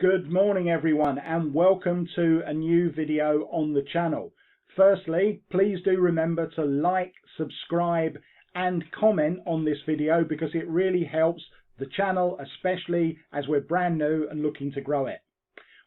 Good morning everyone, and welcome to a new video on the channel. Firstly, please do remember to like, subscribe and comment on this video because it really helps the channel, especially as we're brand new and looking to grow it.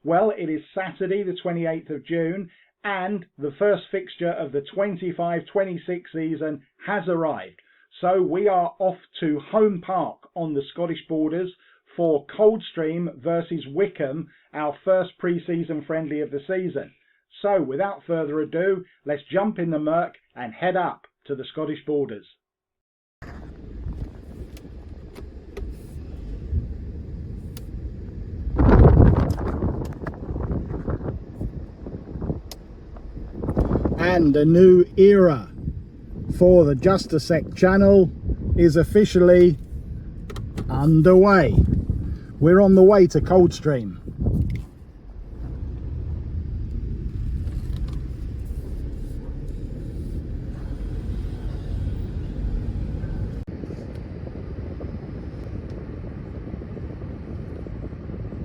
Well, it is Saturday the 28th of June and the first fixture of the 25-26 season has arrived. So we are off to Home Park on the Scottish borders for Coldstream versus Whickham, our first pre-season friendly of the season. So without further ado, let's jump in the Merc and head up to the Scottish borders. And a new era for the Just a Sec channel is officially underway. We're on the way to Coldstream.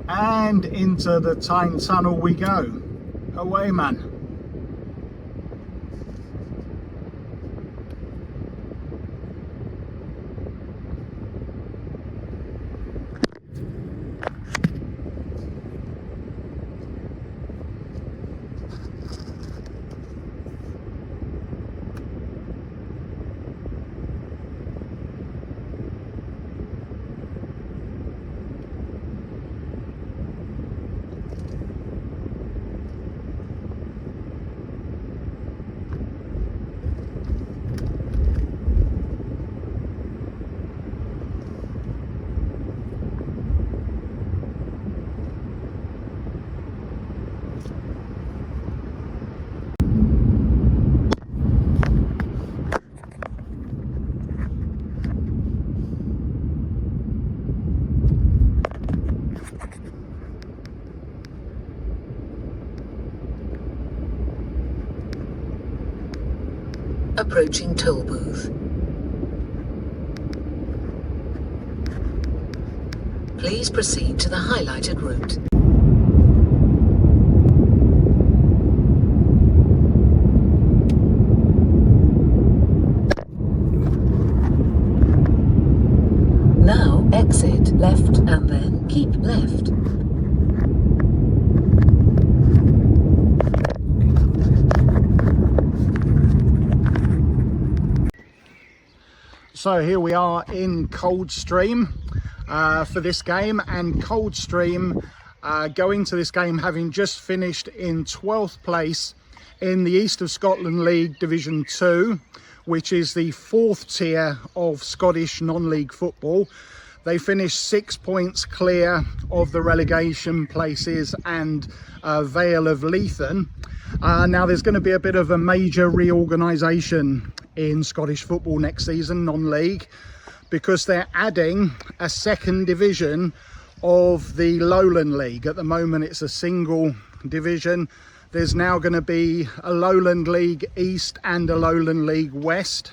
And into the Tyne Tunnel we go. Away, man. Approaching toll booth. Please proceed to the highlighted route. Now exit left and then keep left. So here we are in Coldstream for this game, and Coldstream going to this game having just finished in 12th place in the East of Scotland League Division 2, which is the 4th tier of Scottish non-league football. They finished 6 points clear of the relegation places and Vale of Leithen. Now there's going to be a bit of a major reorganisation in Scottish football next season, non-league, because they're adding a second division of the Lowland League. At the moment it's a single division. There's now going to be a Lowland League East and a Lowland League West.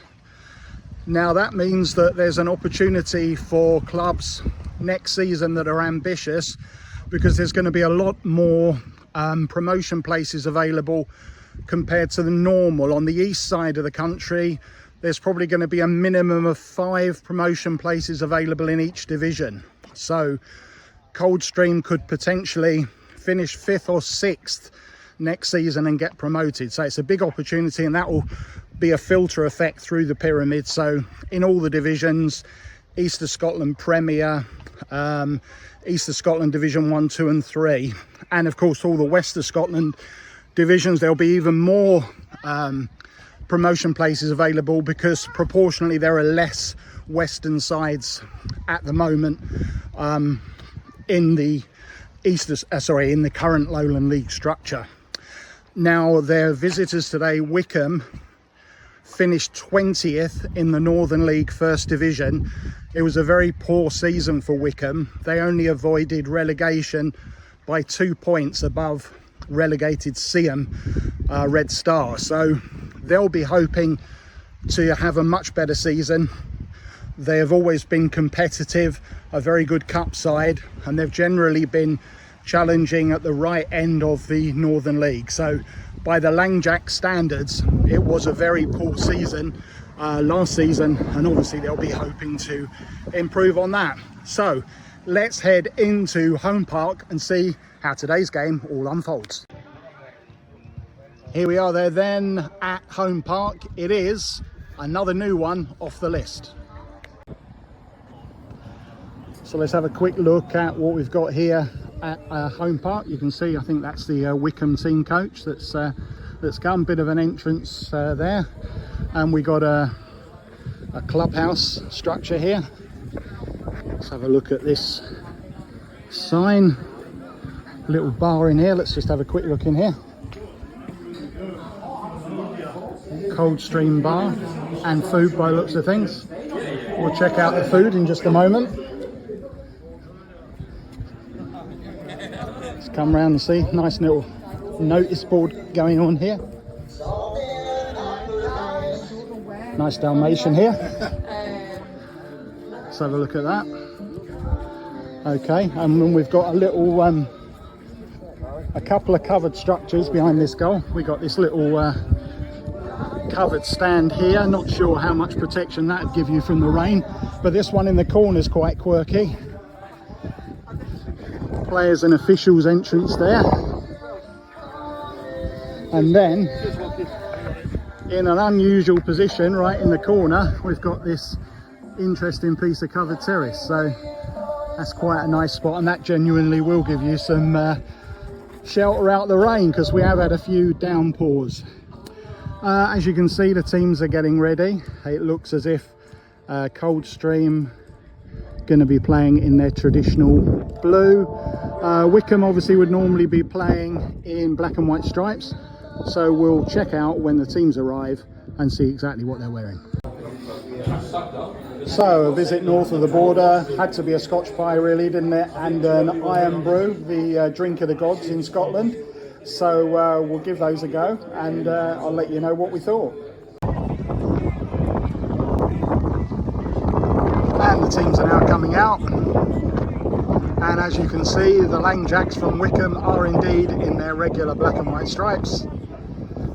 Now that means that there's an opportunity for clubs next season that are ambitious, because there's going to be a lot more promotion places available compared to the normal. On the east side of the country, there's probably going to be a minimum of 5 promotion places available in each division. So Coldstream could potentially finish 5th or 6th next season and get promoted. So it's a big opportunity, and that will be a filter effect through the pyramid. So in all the divisions, East of Scotland Premier, East of Scotland Division 1, 2 and 3, and of course all the West of Scotland divisions, there'll be even more promotion places available, because proportionally there are less western sides at the moment in the in the current Lowland League structure. Now their visitors today, Whickham, finished 20th in the Northern League First Division. It was a very poor season for Whickham. They only avoided relegation by 2 points above relegated Seaham Red Star. So they'll be hoping to have a much better season. They have always been competitive, a very good cup side, and they've generally been challenging at the right end of the Northern League. So by the Langjack standards, it was a very poor season last season, and obviously they'll be hoping to improve on that. So let's head into Home Park and see how today's game all unfolds. Here we are there then at Home Park. It is another new one off the list. So let's have a quick look at what we've got here at Home Park. You can see, I think that's the Whickham team coach that's come. Bit of an entrance there, and we got a clubhouse structure here. Let's have a look at this sign. Little bar in here. Let's just have a quick look in here. Coldstream bar and food by looks of things. We'll check out the food in just a moment. Let's come round and see. Nice little notice board going on here. Nice Dalmatian here. Let's have a look at that. Okay, and then we've got a little a couple of covered structures behind this goal. We got this little covered stand here. Not sure how much protection that would give you from the rain, but this one in the corner is quite quirky. Players and officials entrance there, and then in an unusual position right in the corner we've got this interesting piece of covered terrace. So that's quite a nice spot, and that genuinely will give you some shelter out the rain, because we have had a few downpours. As you can see, the teams are getting ready. It looks as if Coldstream going to be playing in their traditional blue. Whickham obviously would normally be playing in black and white stripes, so we'll check out when the teams arrive and see exactly what they're wearing. So a visit north of the border, had to be a Scotch pie really, didn't it, and an iron brew, the drink of the gods in Scotland. So we'll give those a go, and I'll let you know what we thought. And the teams are now coming out, and as you can see, the Langjacks from Whickham are indeed in their regular black and white stripes,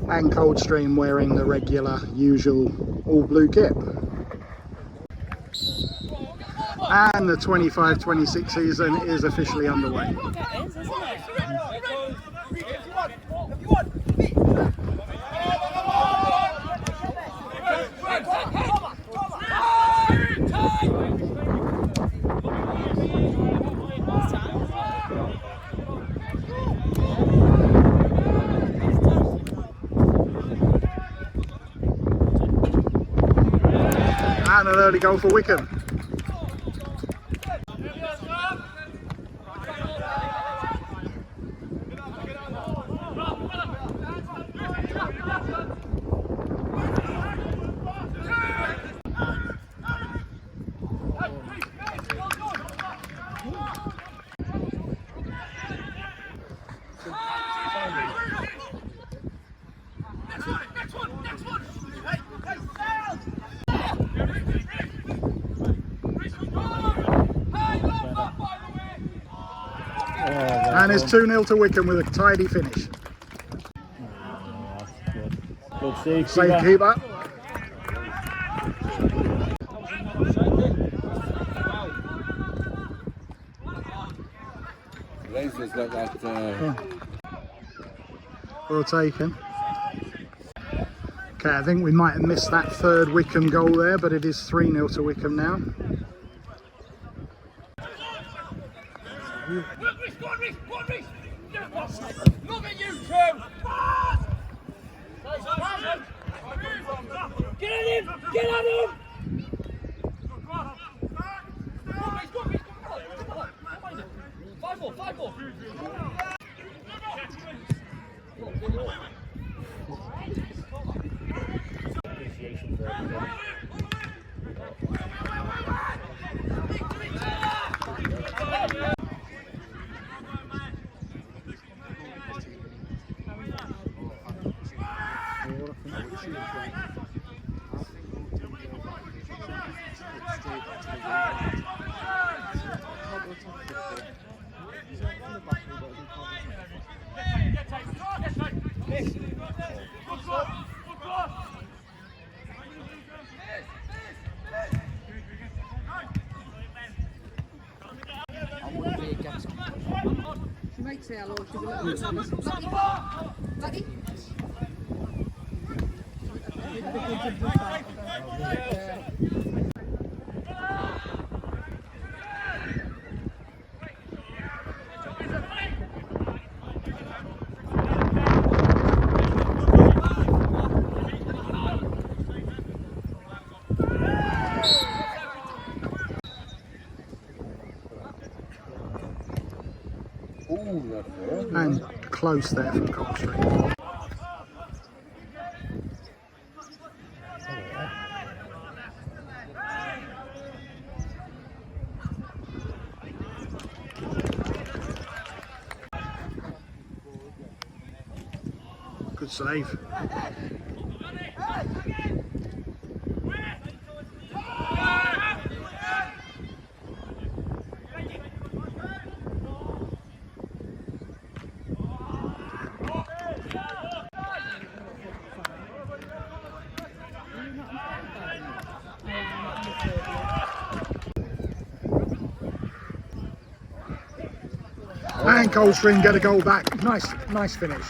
and Coldstream wearing the regular usual all blue kit. And the 25-26 season is officially underway. And an early goal for Whickham. And it's 2-0 to Whickham with a tidy finish. Good save, Safe keeper. Laser's got that. Well taken. Okay, I think we might have missed that third Whickham goal there, but it is 3-0 to Whickham now. Look at you two! Get at him! Get at him! Five more! appreciation for everybody. She makes it, or she's a little bit lucky. And close there from Coldstream. Good save. And Coldstream get a goal back. Nice finish.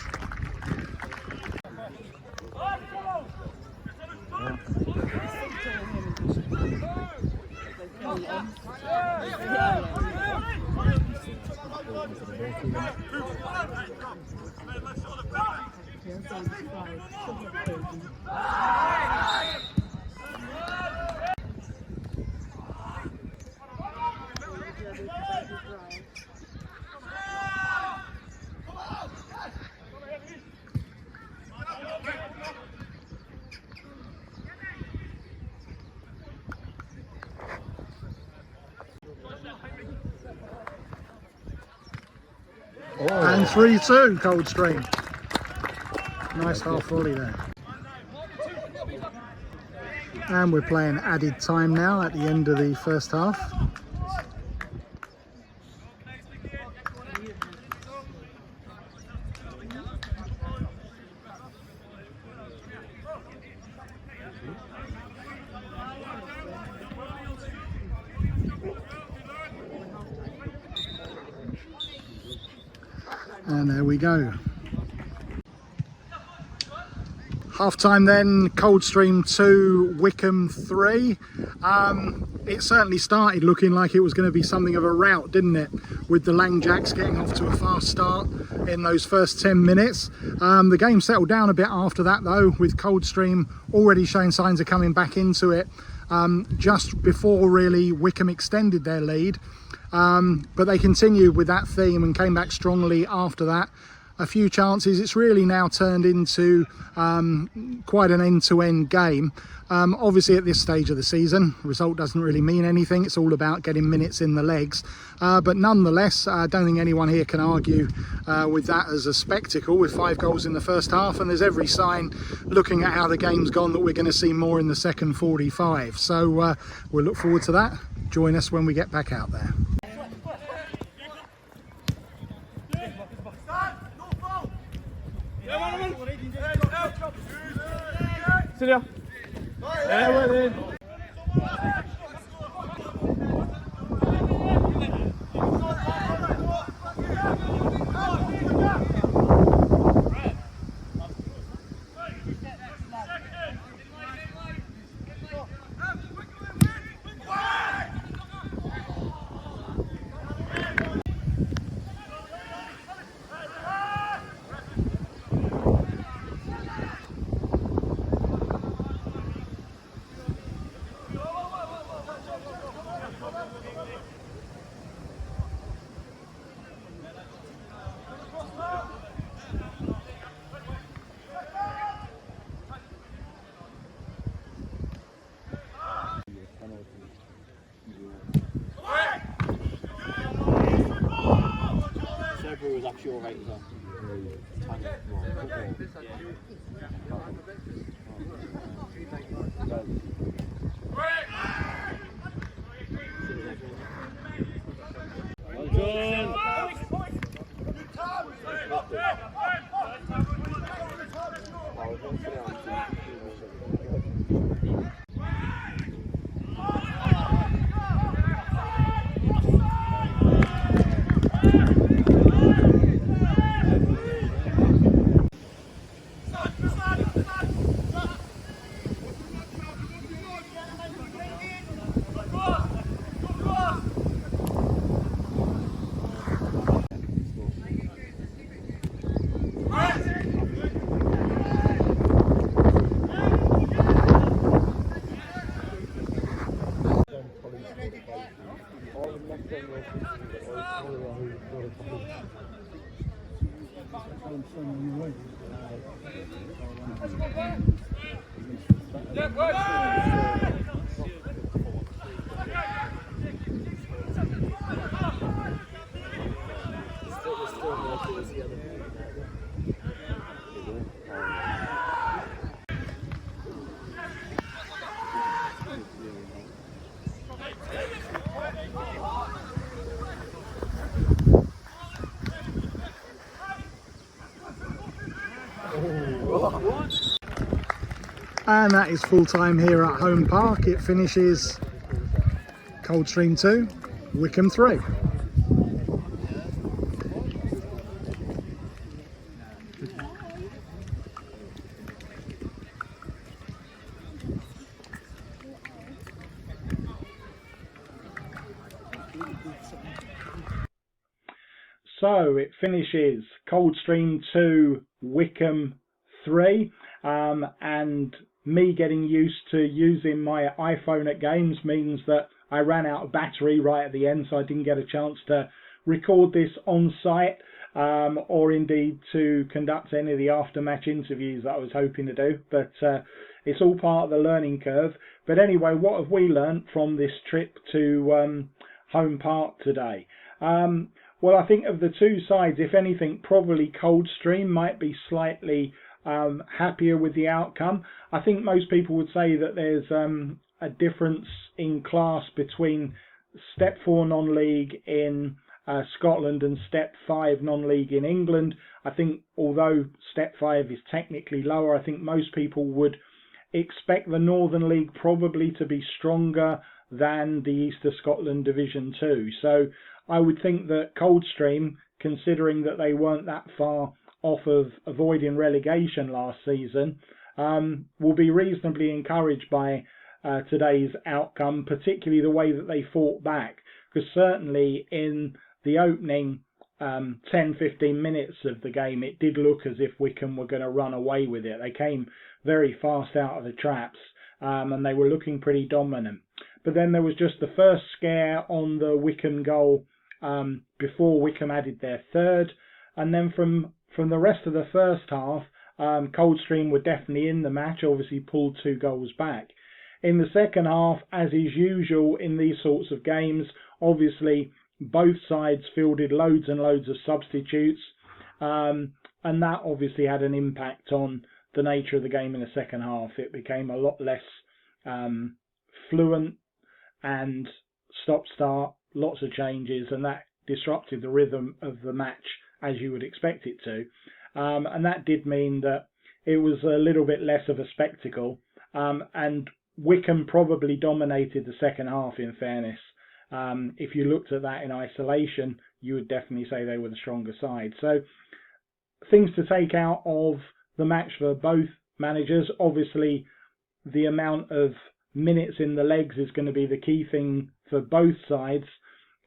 And 3-2 Coldstream. Nice half volley there. And we're playing added time now at the end of the first half. And there we go. Half time then, Coldstream 2, Whickham 3. It certainly started looking like it was going to be something of a rout, didn't it? With the Langjacks getting off to a fast start in those first 10 minutes. The game settled down a bit after that though, with Coldstream already showing signs of coming back into it just before really Whickham extended their lead. But they continued with that theme and came back strongly after that. A few chances. It's really now turned into quite an end-to-end game. Obviously at this stage of the season, result doesn't really mean anything. It's all about getting minutes in the legs. But nonetheless, I don't think anyone here can argue with that as a spectacle, with 5 goals in the first half. And there's every sign, looking at how the game's gone, that we're going to see more in the second 45. So we'll look forward to that. Join us when we get back out there. Silja. Was actually all right as well. Well done. And that is full time here at Home Park. It finishes Coldstream 2, Whickham 3. So it finishes Coldstream 2, Whickham 3, and me getting used to using my iPhone at games means that I ran out of battery right at the end, so I didn't get a chance to record this on site or indeed to conduct any of the after-match interviews that I was hoping to do, but it's all part of the learning curve. But anyway, what have we learnt from this trip to Home Park today? Well, I think of the two sides, if anything, probably Coldstream might be slightly happier with the outcome. I think most people would say that there's a difference in class between Step 4 non-league in Scotland and Step 5 non-league in England. I think although Step 5 is technically lower, I think most people would expect the Northern League probably to be stronger than the East of Scotland Division 2. So I would think that Coldstream, considering that they weren't that far off of avoiding relegation last season, will be reasonably encouraged by today's outcome, particularly the way that they fought back, because certainly in the opening 10-15 minutes of the game it did look as if Whickham were going to run away with it. They came very fast out of the traps and they were looking pretty dominant. But then there was just the first scare on the Whickham goal before Whickham added their third, and then from the rest of the first half, Coldstream were definitely in the match, obviously pulled 2 goals back. In the second half, as is usual in these sorts of games, obviously both sides fielded loads and loads of substitutes, and that obviously had an impact on the nature of the game in the second half. It became a lot less fluent and stop-start, lots of changes, and that disrupted the rhythm of the match as you would expect it to. And that did mean that it was a little bit less of a spectacle, and Whickham probably dominated the second half, in fairness. If you looked at that in isolation, you would definitely say they were the stronger side. So things to take out of the match for both managers. Obviously, the amount of minutes in the legs is going to be the key thing for both sides.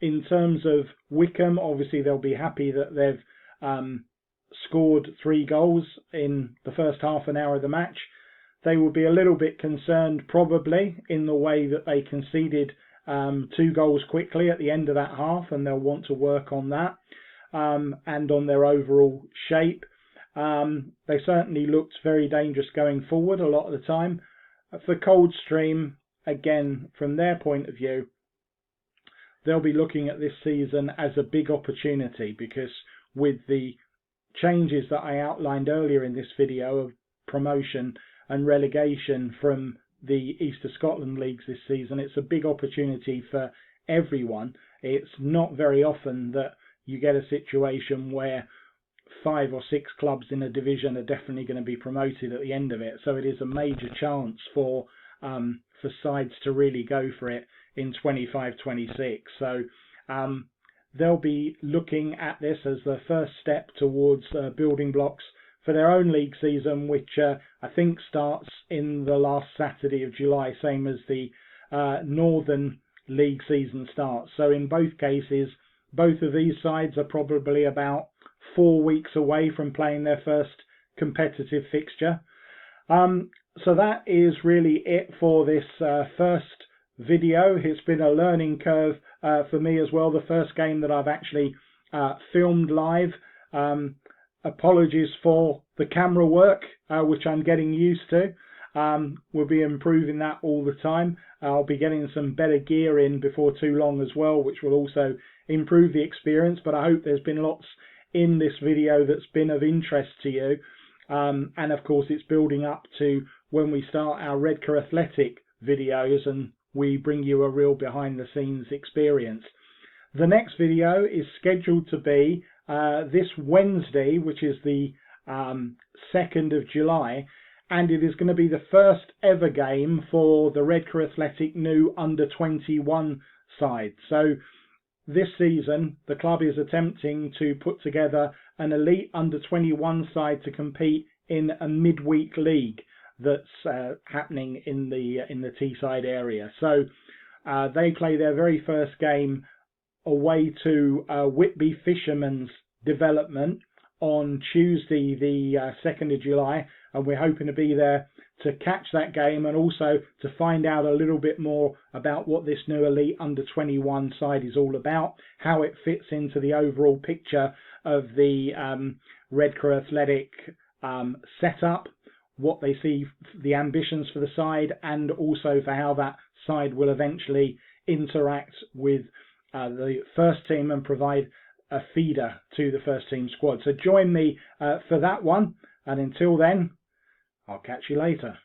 In terms of Whickham, obviously they'll be happy that they've scored 3 goals in the first half an hour of the match. They will be a little bit concerned probably in the way that they conceded 2 goals quickly at the end of that half, and they'll want to work on that and on their overall shape. They certainly looked very dangerous going forward a lot of the time. For Coldstream, again, from their point of view, they'll be looking at this season as a big opportunity, because with the changes that I outlined earlier in this video of promotion and relegation from the East of Scotland leagues this season, it's a big opportunity for everyone. It's not very often that you get a situation where 5 or 6 clubs in a division are definitely going to be promoted at the end of it. So it is a major chance for sides to really go for it in 25-26. So they'll be looking at this as the first step towards building blocks for their own league season, which I think starts in the last Saturday of July, same as the Northern League season starts. So in both cases, both of these sides are probably about 4 weeks away from playing their first competitive fixture. So that is really it for this first video. It's been a learning curve for me as well. The first game that I've actually filmed live. Apologies for the camera work, which I'm getting used to. We'll be improving that all the time. I'll be getting some better gear in before too long as well, which will also improve the experience. But I hope there's been lots in this video that's been of interest to you. And of course, it's building up to when we start our Redcar Athletic videos and we bring you a real behind the scenes experience. The next video is scheduled to be this Wednesday, which is the 2nd of July, and it is going to be the first ever game for the Redcar Athletic new under-21 side. So this season the club is attempting to put together an elite under-21 side to compete in a midweek league that's happening in the Teesside area. So they play their very first game away to Whitby Fishermen's Development on Tuesday the 2nd of July, and we're hoping to be there to catch that game and also to find out a little bit more about what this new elite under-21 side is all about, how it fits into the overall picture of the Redcar Athletic setup, what they see, the ambitions for the side, and also for how that side will eventually interact with the first team and provide a feeder to the first team squad. So join me for that one, and until then, I'll catch you later.